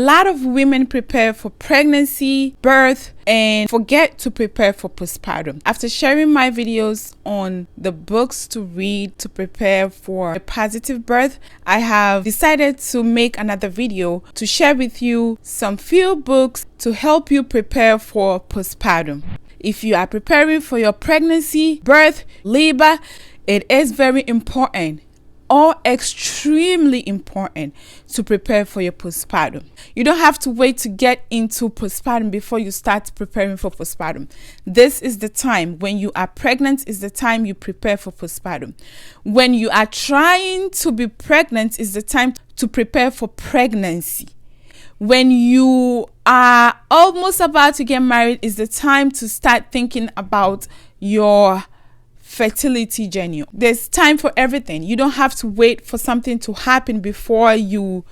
A lot of women prepare for pregnancy, birth, and forget to prepare for postpartum. After sharing my videos on the books to read to prepare for a positive birth, I have decided to make another video to share with you some few books to help you prepare for postpartum. If you are preparing for your pregnancy, birth, labor, it is very important or extremely important to prepare for your postpartum. You don't have to wait to get into postpartum before you start preparing for postpartum. This is the time when you are pregnant is the time you prepare for postpartum. When you are trying to be pregnant is the time to prepare for pregnancy. When you are almost about to get married is the time to start thinking about your fertility journey. There's time for everything. You don't have to wait for something to happen before you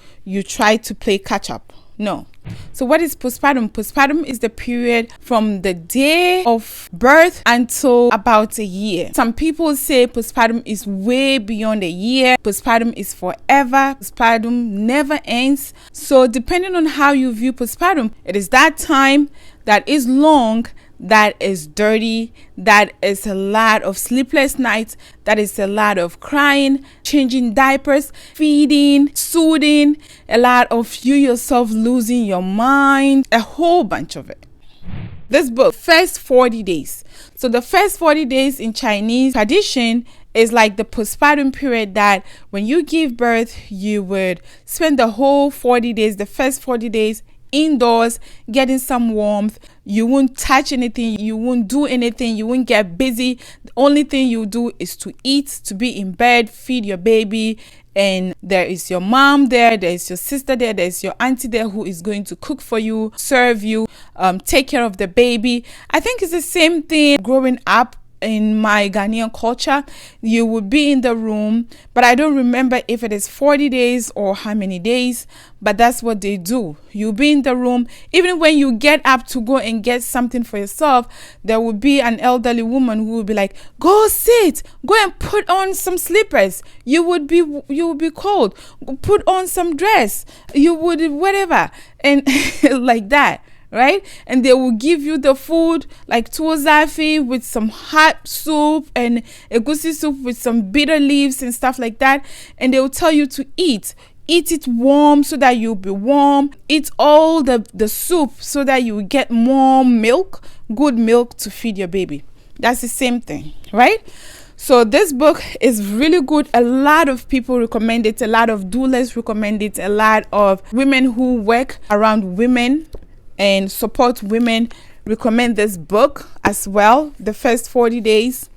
try to play catch up. No. So what is postpartum? Postpartum is the period from the day of birth until about a year. Some people say postpartum is way beyond a year. Postpartum is forever. Postpartum never ends. So depending on how you view postpartum, it is that time that is long, that is dirty, that is a lot of sleepless nights, that is a lot of crying, changing diapers, feeding, soothing, a lot of you yourself losing your mind, a whole bunch of it. This book, first 40 days. So the first 40 days in Chinese tradition is like the postpartum period that when you give birth, you would spend the whole 40 days, the first 40 days indoors, getting some warmth. You won't touch anything, you won't do anything, you won't get busy. The only thing you do is to eat, to be in bed, feed your baby, and there is your mom there is your sister there is your auntie there who is going to cook for you, serve you, take care of the baby. I think it's the same thing growing up. In my Ghanaian culture, you would be in the room, but I don't remember if it is 40 days or how many days, but that's what they do. You'll be in the room. Even when you get up to go and get something for yourself, there will be an elderly woman who will be like, go sit, go and put on some slippers. You would be cold. Put on some dress. You would whatever. And like that. Right? And they will give you the food like tuozafi with some hot soup and egusi soup with some bitter leaves and stuff like that. And they will tell you to eat it warm so that you'll be warm. Eat all the soup so that you will get more milk, good milk to feed your baby. That's the same thing, right? So this book is really good. A lot of people recommend it. A lot of doulas recommend it. A lot of women who work around women and support women recommend this book as well, the first 40 days.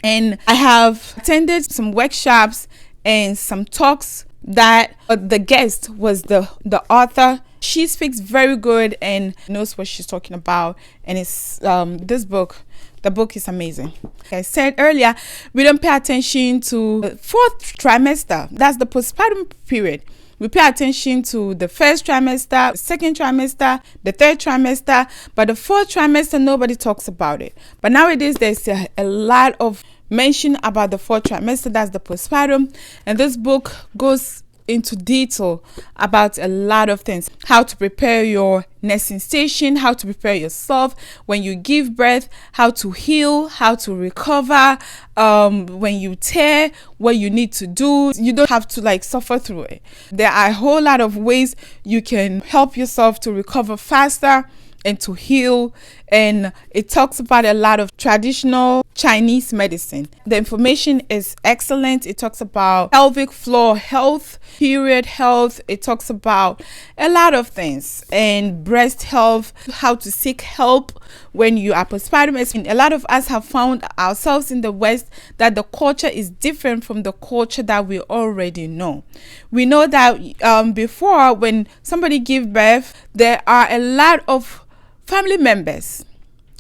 And I have attended some workshops and some talks that the guest was the author. She speaks very good and knows what she's talking about. And it's this book, the book is amazing. Like I said earlier, we don't pay attention to the fourth trimester. That's the postpartum period. We pay attention to the first trimester, the second trimester, the third trimester, but the fourth trimester, nobody talks about it. But nowadays, there's a lot of mention about the fourth trimester, that's the postpartum. And this book goes into detail about a lot of things. How to prepare your nursing station, how to prepare yourself when you give birth, how to heal, how to recover, when you tear, what you need to do. You don't have to suffer through it. There are a whole lot of ways you can help yourself to recover faster and to heal. And it talks about a lot of traditional Chinese medicine. The information is excellent. It talks about pelvic floor health, period health. It talks about a lot of things, and breast health, how to seek help when you are postpartum. And a lot of us have found ourselves in the West that the culture is different from the culture that we already know. We know that before, when somebody gives birth, there are a lot of family members,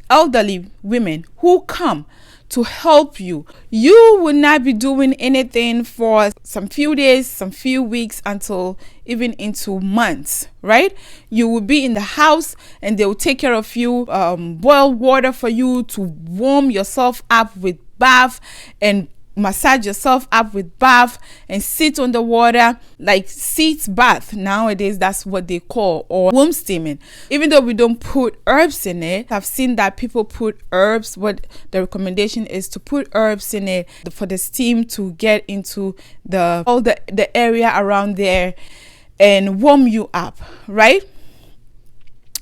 elderly women who come to help you. You will not be doing anything for some few days, some few weeks, until even into months, right? You will be in the house and they will take care of you, boil water for you to warm yourself up with bath and massage yourself up with bath and sit on the water, like seat bath nowadays, that's what they call, or womb steaming. Even though we don't put herbs in it, I've seen that people put herbs. What the recommendation is to put herbs in it for the steam to get into the area around there and warm you up, right?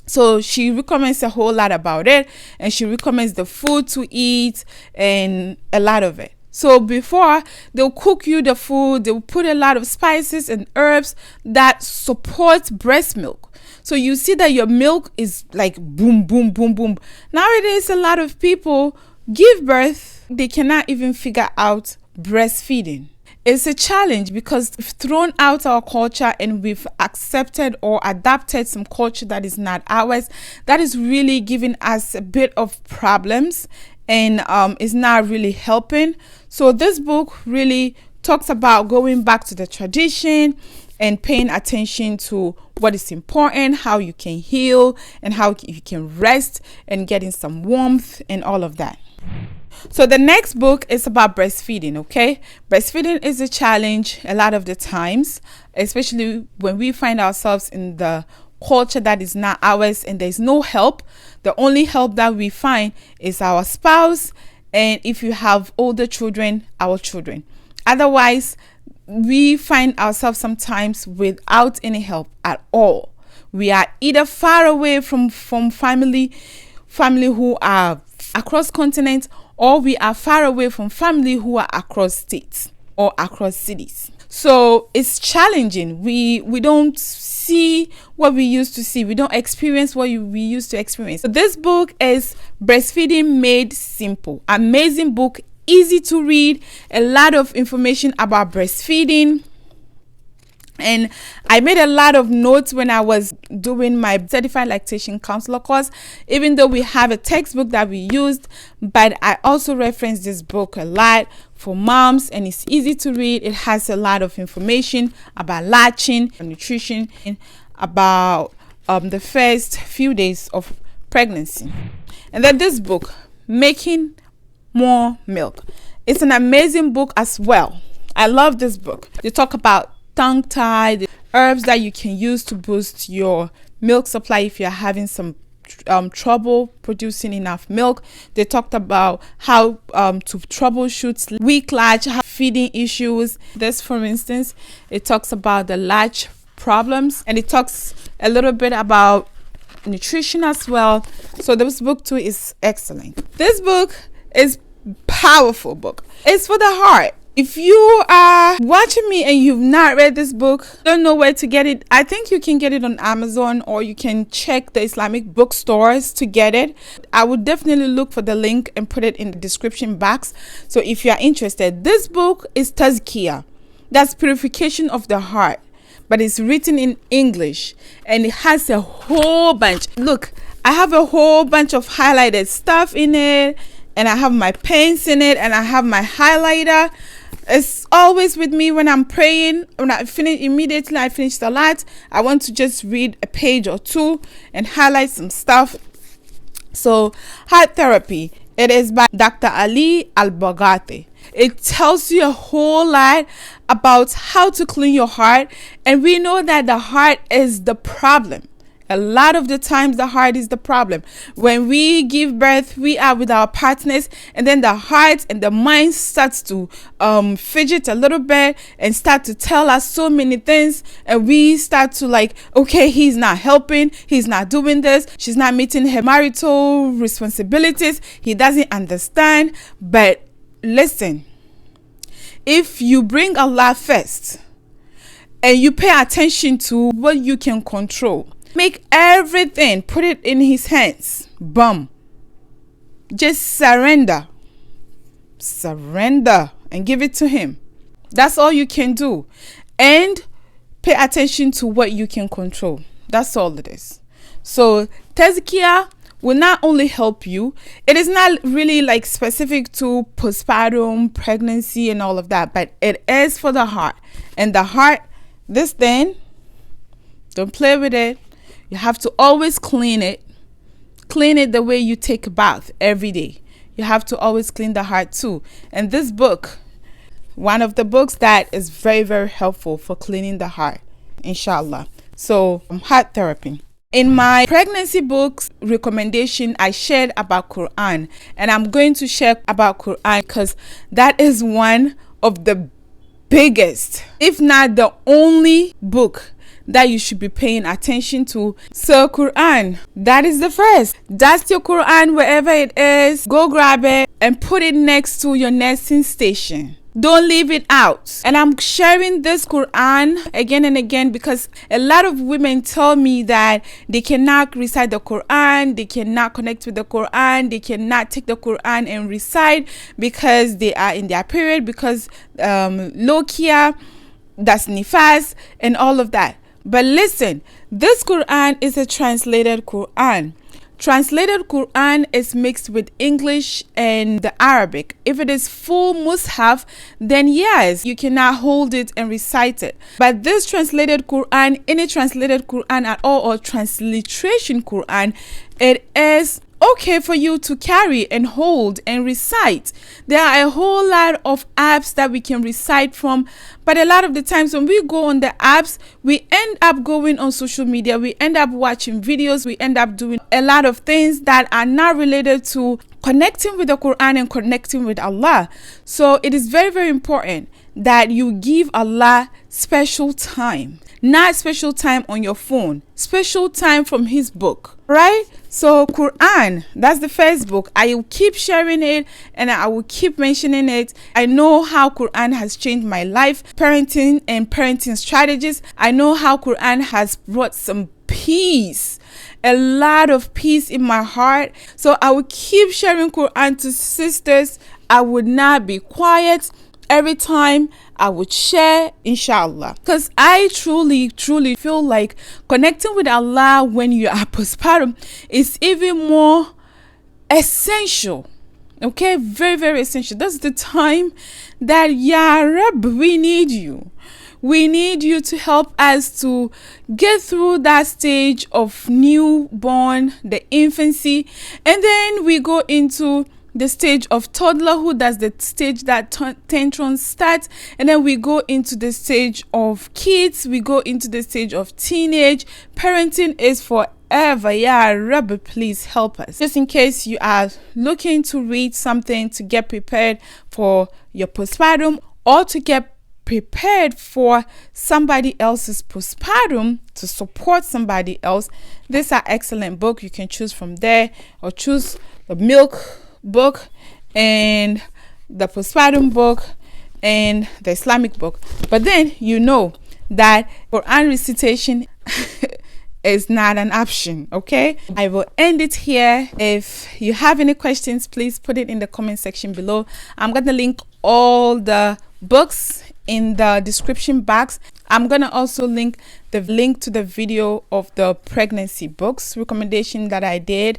So she recommends a whole lot about it, and she recommends the food to eat and a lot of it. So before, they'll cook you the food, they'll put a lot of spices and herbs that support breast milk. So you see that your milk is like boom, boom, boom, boom. Nowadays, a lot of people give birth, they cannot even figure out breastfeeding. It's a challenge because we've thrown out our culture and we've accepted or adapted some culture that is not ours. That is really giving us a bit of problems and is not really helping. So this book really talks about going back to the tradition and paying attention to what is important, how you can heal and how you can rest and getting some warmth and all of that. So the next book is about breastfeeding, okay? Breastfeeding is a challenge a lot of the times, especially when we find ourselves in the culture that is not ours and there's no help. The only help that we find is our spouse, and if you have older children, our children. Otherwise, we find ourselves sometimes without any help at all. We are either far away from family who are across continents, or we are far away from family who are across states or across cities. So it's challenging. We don't see what we used to see. We don't experience what we used to experience. So this book is Breastfeeding Made Simple. Amazing book, easy to read, a lot of information about breastfeeding. And I made a lot of notes when I was doing my certified lactation counselor course, even though we have a textbook that we used, but I also reference this book a lot for moms, and it's easy to read. It has a lot of information about latching, nutrition, and about the first few days of pregnancy. And then this book, Making More Milk. It's an amazing book as well. I love this book. They talk about tongue tie, the herbs that you can use to boost your milk supply if you're having some trouble producing enough milk. They talked about how to troubleshoot weak latch, feeding issues. This, for instance, it talks about the latch problems, and it talks a little bit about nutrition as well. So this book too is excellent. This book is powerful book. It's for the heart. If you are watching me and you've not read this book, don't know where to get it, I think you can get it on Amazon, or you can check the Islamic bookstores to get it. I would definitely look for the link and put it in the description box. So if you are interested, this book is Tazkiyah. That's purification of the heart, but it's written in English and it has a whole bunch. Look, I have a whole bunch of highlighted stuff in it, and I have my pens in it, and I have my highlighter. It's always with me when I'm praying. When I finish salat, I want to just read a page or two and highlight some stuff. So, Heart Therapy. It is by Dr. Ali Al-Bagati. It tells you a whole lot about how to clean your heart, and we know that the heart is the problem. A lot of the times the heart is the problem. When we give birth, we are with our partners, and then the heart and the mind starts to fidget a little bit and start to tell us so many things, and we start to like, okay, he's not helping, he's not doing this, she's not meeting her marital responsibilities, he doesn't understand. But listen, if you bring Allah first and you pay attention to what you can control, make everything, put it in his hands. Boom. Just surrender and give it to him. That's all you can do. And pay attention to what you can control. That's all it is. So Tazkiyah will not only help you, it is not really like specific to postpartum, pregnancy and all of that, but it is for the heart. And the heart, this thing, don't play with it. You have to always clean it the way you take a bath every day. You have to always clean the heart too. And this book one of the books that is very, very helpful for cleaning the heart, inshallah. So heart therapy. In my pregnancy books recommendation, I shared about Quran, and I'm going to share about Quran because that is one of the biggest, if not the only book that you should be paying attention to. So Quran, that is the first. Dust your Quran wherever it is, go grab it and put it next to your nursing station. Don't leave it out. And I'm sharing this Quran again and again because a lot of women tell me that they cannot recite the Quran, they cannot connect with the Quran, they cannot take the Quran and recite because they are in their period, because lokia, that's nifas, and all of that. But listen, this Quran is a translated Quran. Translated Quran is mixed with English and the Arabic. If it is full mushaf, then yes, you cannot hold it and recite it. But this translated Quran, any translated Quran at all, or transliteration Quran, it is okay for you to carry and hold and recite. There are a whole lot of apps that we can recite from, but a lot of the times when we go on the apps, we end up going on social media, we end up watching videos, we end up doing a lot of things that are not related to connecting with the Quran and connecting with Allah. So it is very, very important that you give Allah special time, not special time on your phone, special time from his book, right? So Quran, that's the first book. I will keep sharing it and I will keep mentioning it. I know how Quran has changed my life, parenting and parenting strategies. I know how Quran has brought some peace, a lot of peace in my heart. So I will keep sharing Quran to sisters. I would not be quiet. Every time I would share, inshallah, because I truly feel like connecting with Allah when you are postpartum is even more essential. Okay, very, very essential. That's the time that, Ya Rab, we need you. We need you to help us to get through that stage of newborn, the infancy, and then we go into the stage of toddlerhood. That's the stage that tantrums start, and then we go into the stage of kids, we go into the stage of teenage. Parenting is forever. Ya Rabbi, please help us. Just in case you are looking to read something to get prepared for your postpartum, or to get prepared for somebody else's postpartum, to support somebody else, these are excellent book. You can choose from there, or choose the milk book and the postpartum book and the Islamic book. But then you know that Quran recitation is not an option. Okay, I will end it here. If you have any questions, please put it in the comment section below. I'm gonna link all the books in the description box. I'm gonna also link to the video of the pregnancy books recommendation that I did.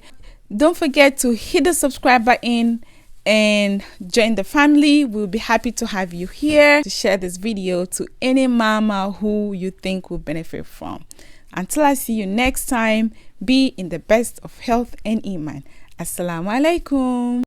Don't forget to hit the subscribe button and join the family. We'll be happy to have you here to share this video to any mama who you think will benefit from. Until I see you next time, be in the best of health and iman. Assalamu alaikum.